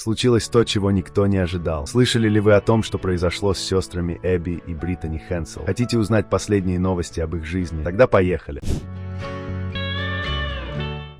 Случилось то, чего никто не ожидал. Слышали ли вы о том, что произошло с сестрами Эбби и Британи Хэнсел? Хотите узнать последние новости об их жизни? Тогда поехали.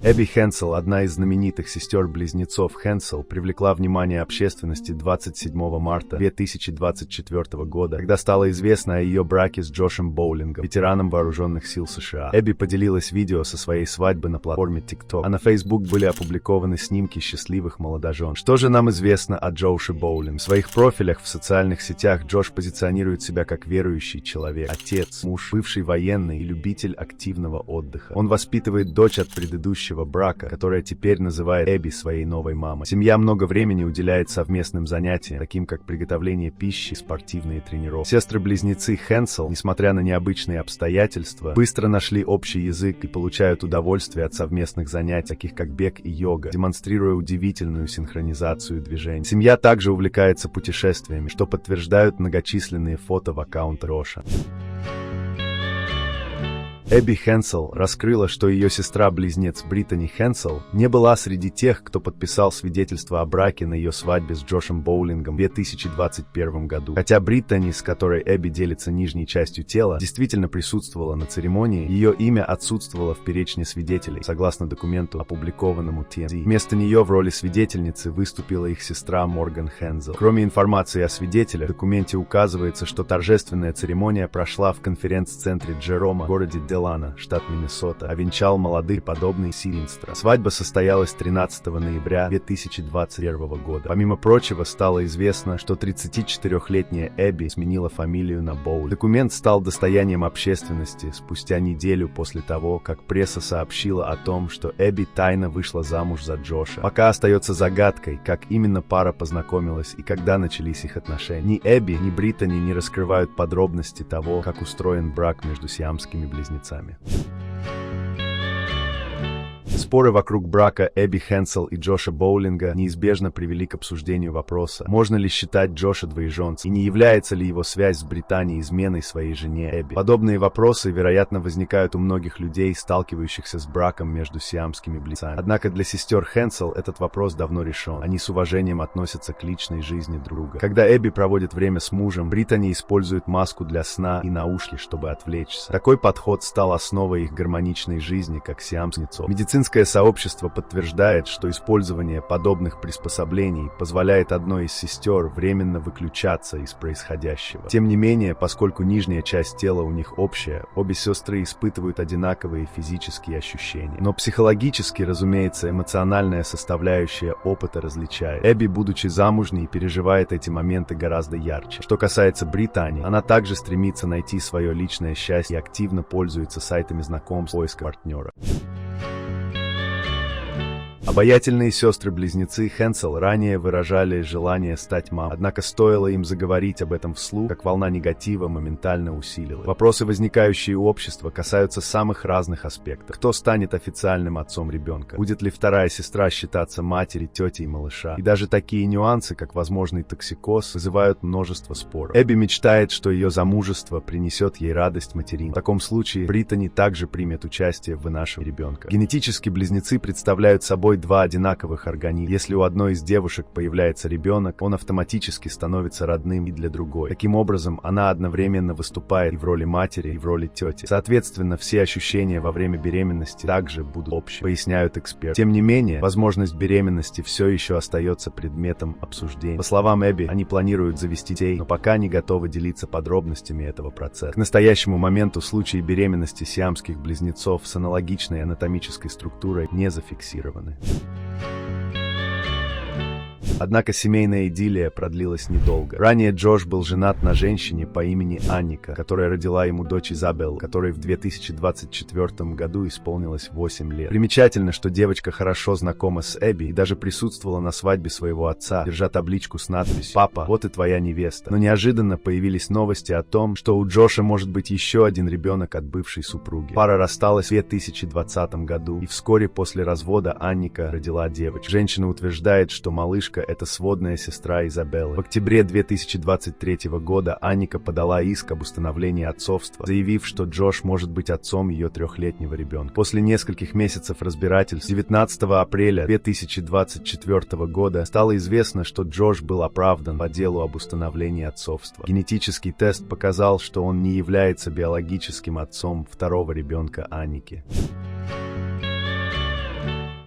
Эбби Хэнсел, одна из знаменитых сестер-близнецов Хэнсел, привлекла внимание общественности 27 марта 2024 года, когда стало известно о ее браке с Джошем Боулингом, ветераном вооруженных сил США. Эбби поделилась видео со своей свадьбы на платформе TikTok, а на Facebook были опубликованы снимки счастливых молодожен. Что же нам известно о Джоше Боулинге? В своих профилях в социальных сетях Джош позиционирует себя как верующий человек, отец, муж, бывший военный и любитель активного отдыха. Он воспитывает дочь от предыдущего брака, которая теперь называет Эбби своей новой мамой. Семья много времени уделяет совместным занятиям, таким как приготовление пищи и спортивные тренировки. Сестры-близнецы Хэнсел, несмотря на необычные обстоятельства, быстро нашли общий язык и получают удовольствие от совместных занятий, таких как бег и йога, демонстрируя удивительную синхронизацию движений. Семья также увлекается путешествиями, что подтверждают многочисленные фото в аккаунте Джоша. Эбби Хэнсел раскрыла, что ее сестра-близнец Британи Хэнсел не была среди тех, кто подписал свидетельство о браке на ее свадьбе с Джошем Боулингом в 2021 году. Хотя Британи, с которой Эбби делится нижней частью тела, действительно присутствовала на церемонии, ее имя отсутствовало в перечне свидетелей, согласно документу, опубликованному TMZ. Вместо нее в роли свидетельницы выступила их сестра Морган Хэнсел. Кроме информации о свидетелях, в документе указывается, что торжественная церемония прошла в конференц-центре Джерома в городе Делана, штат Миннесота, а венчал молодых подобный Сиринстра. Свадьба состоялась 13 ноября 2021 года. Помимо прочего, стало известно, что 34-летняя Эбби сменила фамилию на Боулинг. Документ стал достоянием общественности спустя неделю после того, как пресса сообщила о том, что Эбби тайно вышла замуж за Джоша. Пока остается загадкой, как именно пара познакомилась и когда начались их отношения. Ни Эбби, ни Британи не раскрывают подробности того, как устроен брак между сиамскими близнецами. Споры вокруг брака Эбби Хэнсел и Джоша Боулинга неизбежно привели к обсуждению вопроса, можно ли считать Джоша двоеженцем и не является ли его связь с Британией изменой своей жене Эбби. Подобные вопросы, вероятно, возникают у многих людей, сталкивающихся с браком между сиамскими близнецами. Однако для сестер Хэнсел этот вопрос давно решен. Они с уважением относятся к личной жизни друг друга. Когда Эбби проводит время с мужем, Британи использует маску для сна и наушники, чтобы отвлечься. Такой подход стал основой их гармоничной жизни, как сиамцев. Медицинское сообщество подтверждает, что использование подобных приспособлений позволяет одной из сестер временно выключаться из происходящего. Тем не менее, поскольку нижняя часть тела у них общая, обе сестры испытывают одинаковые физические ощущения. Но психологически, разумеется, эмоциональная составляющая опыта различает. Эбби, будучи замужней, переживает эти моменты гораздо ярче. Что касается Британии, она также стремится найти свое личное счастье и активно пользуется сайтами знакомств в поиске партнера. Обаятельные сестры-близнецы Хэнсел ранее выражали желание стать мамой, однако стоило им заговорить об этом вслух, как волна негатива моментально усилилась. Вопросы, возникающие у общества, касаются самых разных аспектов. Кто станет официальным отцом ребенка? Будет ли вторая сестра считаться матерью, тетей малыша? И даже такие нюансы, как возможный токсикоз, вызывают множество споров. Эбби мечтает, что ее замужество принесет ей радость материнства. В таком случае Британи также примет участие в вынашивании ребенка. Генетически близнецы представляют собой два одинаковых организма. Если у одной из девушек появляется ребенок, он автоматически становится родным и для другой. Таким образом, она одновременно выступает и в роли матери, и в роли тети. Соответственно, все ощущения во время беременности также будут общими, поясняют эксперты. Тем не менее, возможность беременности все еще остается предметом обсуждения. По словам Эбби, они планируют завести детей, но пока не готовы делиться подробностями этого процесса. К настоящему моменту случаи беременности сиамских близнецов с аналогичной анатомической структурой не зафиксированы. Однако семейная идиллия продлилась недолго. Ранее Джош был женат на женщине по имени Анника, которая родила ему дочь Изабеллу, которой в 2024 году исполнилось 8 лет. Примечательно, что девочка хорошо знакома с Эбби и даже присутствовала на свадьбе своего отца, держа табличку с надписью «Папа, вот и твоя невеста». Но неожиданно появились новости о том, что у Джоша может быть еще один ребенок от бывшей супруги. Пара рассталась в 2020 году, и вскоре после развода Анника родила девочку. Женщина утверждает, что малышка это сводная сестра Изабеллы. В октябре 2023 года Анника подала иск об установлении отцовства, заявив, что Джош может быть отцом ее 3-летнего ребенка. После нескольких месяцев разбирательств 19 апреля 2024 года стало известно, что Джош был оправдан по делу об установлении отцовства. Генетический тест показал, что он не является биологическим отцом второго ребенка Анники.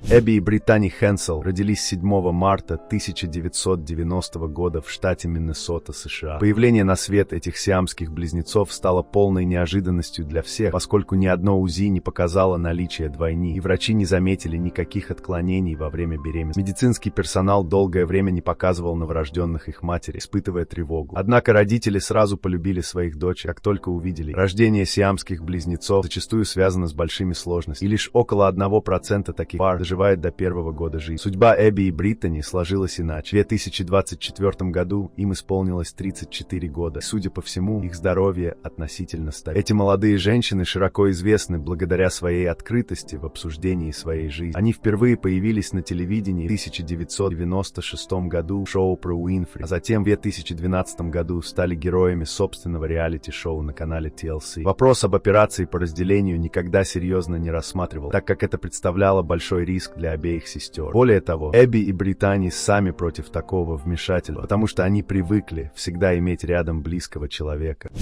Эбби и Британи Хэнсел родились 7 марта 1990 года в штате Миннесота, США. Появление на свет этих сиамских близнецов стало полной неожиданностью для всех, поскольку ни одно УЗИ не показало наличие двойни, и врачи не заметили никаких отклонений во время беременности. Медицинский персонал долгое время не показывал новорожденных их матери, испытывая тревогу. Однако родители сразу полюбили своих дочерей, как только увидели. Рождение сиамских близнецов зачастую связано с большими сложностями, и лишь около 1% таких пар доживают до 1-го года жизни. Судьба Эбби и Британи сложилась иначе. В 2024 году им исполнилось 34 года. И, судя по всему, их здоровье относительно стабильно. Эти молодые женщины широко известны благодаря своей открытости в обсуждении своей жизни. Они впервые появились на телевидении в 1996 году в шоу про Уинфри, а затем в 2012 году стали героями собственного реалити-шоу на канале TLC. Вопрос об операции по разделению никогда серьезно не рассматривал, так как это представляло большой риск для обеих сестер. Более того, Эбби и Британи сами против такого вмешательства, потому что они привыкли всегда иметь рядом близкого человека.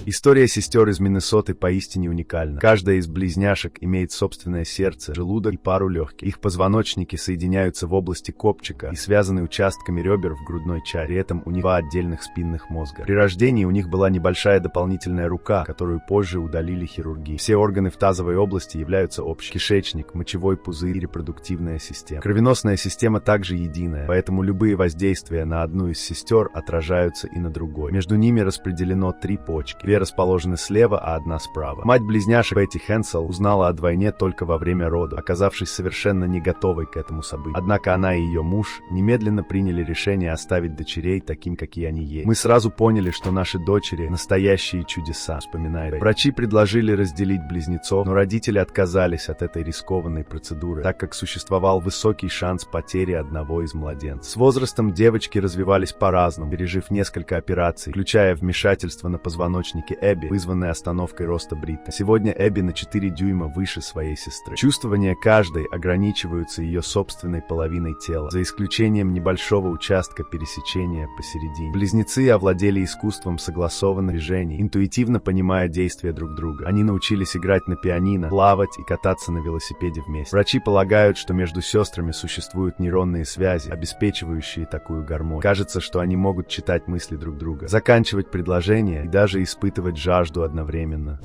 История сестер из Миннесоты поистине уникальна. Каждая из близняшек имеет собственное сердце, желудок и пару легких. Их позвоночники соединяются в области копчика и связаны участками ребер в грудной чаре. При этом у них 2 отдельных спинных мозга. При рождении у них была небольшая дополнительная рука, которую позже удалили хирургией. Все органы в тазовой области являются общими: кишечник, мочевой пузырь и репродуктивная система. Кровеносная система также единая, поэтому любые воздействия на одну из сестер отражаются и на другой. Между ними распределено 3 почки. 2 расположены слева, а 1 справа. Мать близняшек Бетти Хэнсел узнала о двойне только во время рода, оказавшись совершенно не готовой к этому событию. Однако она и ее муж немедленно приняли решение оставить дочерей таким, какие они есть. «Мы сразу поняли, что наши дочери — настоящие чудеса», — вспоминает Бетти. Врачи предложили разделить близнецов, но родители отказались от этой рискованной процедуры, так как существовал высокий шанс потери одного из младенцев. С возрастом девочки развивались по-разному, пережив несколько операций, включая вмешательство на позвоночнике Эбби, вызванной остановкой роста Британи. Сегодня Эбби на 4 дюйма выше своей сестры. Чувствования каждой ограничиваются ее собственной половиной тела, за исключением небольшого участка пересечения посередине. Близнецы овладели искусством согласованных движений, интуитивно понимая действия друг друга. Они научились играть на пианино, плавать и кататься на велосипеде вместе. Врачи полагают, что между сестрами существуют нейронные связи, обеспечивающие такую гармонию. Кажется, что они могут читать мысли друг друга, заканчивать предложения и даже испытывать жажду одновременно.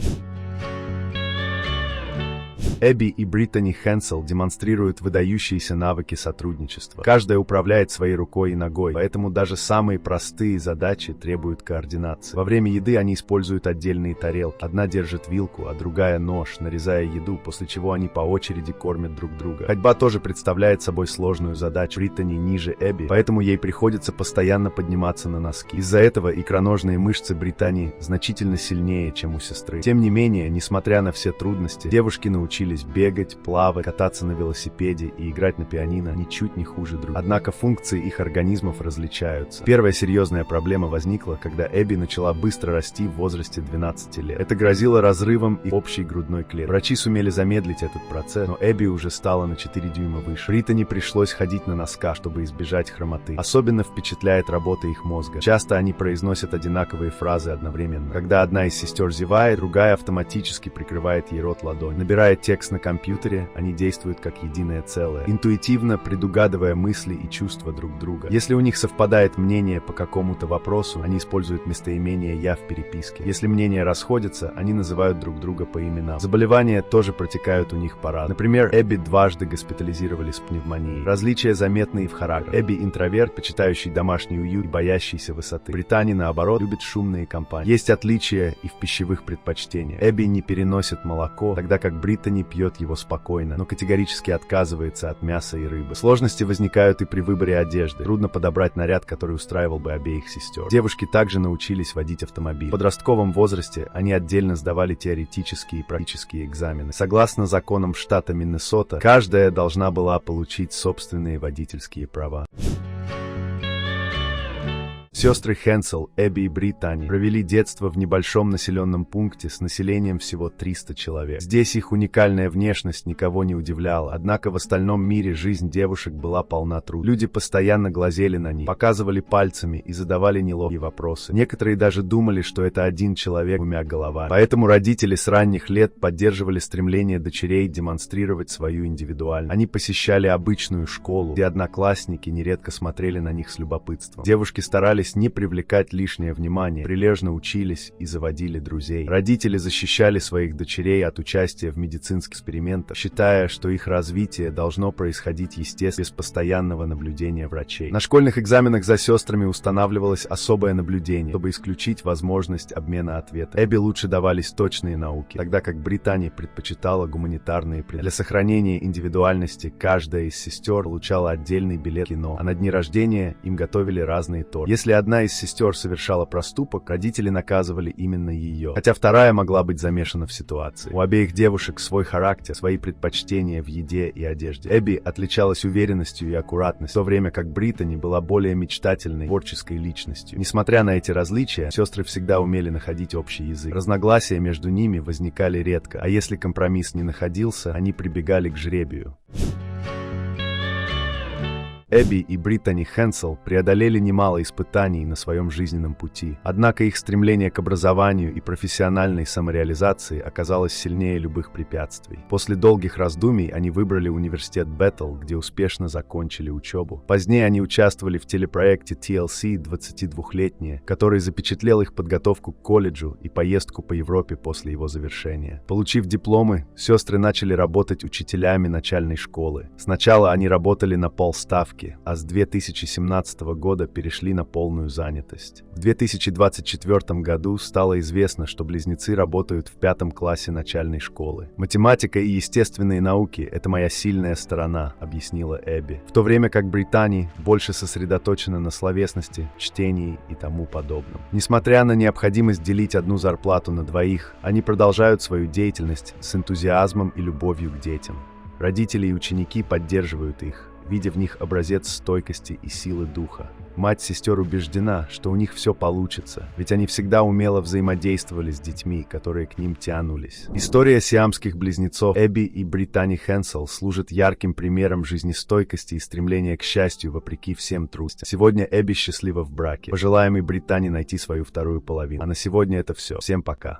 Эбби и Британи Хэнсел демонстрируют выдающиеся навыки сотрудничества. Каждая управляет своей рукой и ногой, поэтому даже самые простые задачи требуют координации. Во время еды они используют отдельные тарелки. Одна держит вилку, а другая нож, нарезая еду, после чего они по очереди кормят друг друга. Ходьба тоже представляет собой сложную задачу. Британи ниже Эбби, поэтому ей приходится постоянно подниматься на носки. Из-за этого икроножные мышцы Британи значительно сильнее, чем у сестры. Тем не менее, несмотря на все трудности, девушки научились бегать, плавать, кататься на велосипеде и играть на пианино ничуть не хуже друг друга. Однако функции их организмов различаются. Первая серьезная проблема возникла, когда Эбби начала быстро расти в возрасте 12 лет. Это грозило разрывом и общей грудной клетки. Врачи сумели замедлить этот процесс, но Эбби уже стала на 4 дюйма выше. Британи пришлось ходить на носках, чтобы избежать хромоты. Особенно впечатляет работа их мозга. Часто они произносят одинаковые фразы одновременно. Когда одна из сестер зевает, другая автоматически прикрывает ей рот ладонью. Набирая текст на компьютере, они действуют как единое целое, интуитивно предугадывая мысли и чувства друг друга. Если у них совпадает мнение по какому-то вопросу, они используют местоимение «я» в переписке. Если мнения расходятся, они называют друг друга по именам. Заболевания тоже протекают у них по-разному. Например, Эбби дважды госпитализировали с пневмонией. Различия заметны и в характере. Эбби интроверт, почитающий домашний уют и боящийся высоты. Британи, наоборот, любит шумные компании. Есть отличия и в пищевых предпочтениях. Эбби не переносит молоко, тогда как Британи пьет его спокойно, но категорически отказывается от мяса и рыбы. Сложности возникают и при выборе одежды. Трудно подобрать наряд, который устраивал бы обеих сестер. Девушки также научились водить автомобиль. В подростковом возрасте они отдельно сдавали теоретические и практические экзамены. Согласно законам штата Миннесота, каждая должна была получить собственные водительские права. Сестры Хенсел, Эбби и Британи провели детство в небольшом населенном пункте с населением всего 300 человек. Здесь их уникальная внешность никого не удивляла, однако в остальном мире жизнь девушек была полна труд. Люди постоянно глазели на них, показывали пальцами и задавали неловкие вопросы. Некоторые даже думали, что это один человек с двумя головами. Поэтому родители с ранних лет поддерживали стремление дочерей демонстрировать свою индивидуальность. Они посещали обычную школу, где одноклассники нередко смотрели на них с любопытством. Девушки старались не привлекать лишнее внимание, прилежно учились и заводили друзей. Родители защищали своих дочерей от участия в медицинских экспериментах, считая, что их развитие должно происходить естественно, без постоянного наблюдения врачей. На школьных экзаменах за сестрами устанавливалось особое наблюдение, чтобы исключить возможность обмена ответов. Эбби лучше давались точные науки, тогда как Британи предпочитала гуманитарные предметы. Для сохранения индивидуальности каждая из сестер получала отдельный билет в кино, а на дни рождения им готовили разные торты. Если одна из сестер совершала проступок, родители наказывали именно ее, хотя вторая могла быть замешана в ситуации. У обеих девушек свой характер, свои предпочтения в еде и одежде. Эбби отличалась уверенностью и аккуратностью, в то время как Британи была более мечтательной, творческой личностью. Несмотря на эти различия, сестры всегда умели находить общий язык. Разногласия между ними возникали редко, а если компромисс не находился, они прибегали к жребию. Эбби и Британи Хенсел преодолели немало испытаний на своем жизненном пути, однако их стремление к образованию и профессиональной самореализации оказалось сильнее любых препятствий. После долгих раздумий они выбрали университет Беттл, где успешно закончили учебу. Позднее они участвовали в телепроекте TLC «22-летние», который запечатлел их подготовку к колледжу и поездку по Европе после его завершения. Получив дипломы, сестры начали работать учителями начальной школы. Сначала они работали на полставки, а с 2017 года перешли на полную занятость. В 2024 году стало известно, что близнецы работают в 5 классе начальной школы. «Математика и естественные науки – это моя сильная сторона», – объяснила Эбби, в то время как Британи больше сосредоточена на словесности, чтении и тому подобном. Несмотря на необходимость делить одну зарплату на двоих, они продолжают свою деятельность с энтузиазмом и любовью к детям. Родители и ученики поддерживают их, видя в них образец стойкости и силы духа. Мать сестер убеждена, что у них все получится, ведь они всегда умело взаимодействовали с детьми, которые к ним тянулись. История сиамских близнецов Эбби и Британи Хенсел служит ярким примером жизнестойкости и стремления к счастью вопреки всем трудностям. Сегодня Эбби счастлива в браке. Пожелаем и Британи найти свою вторую половину. А на сегодня это все. Всем пока.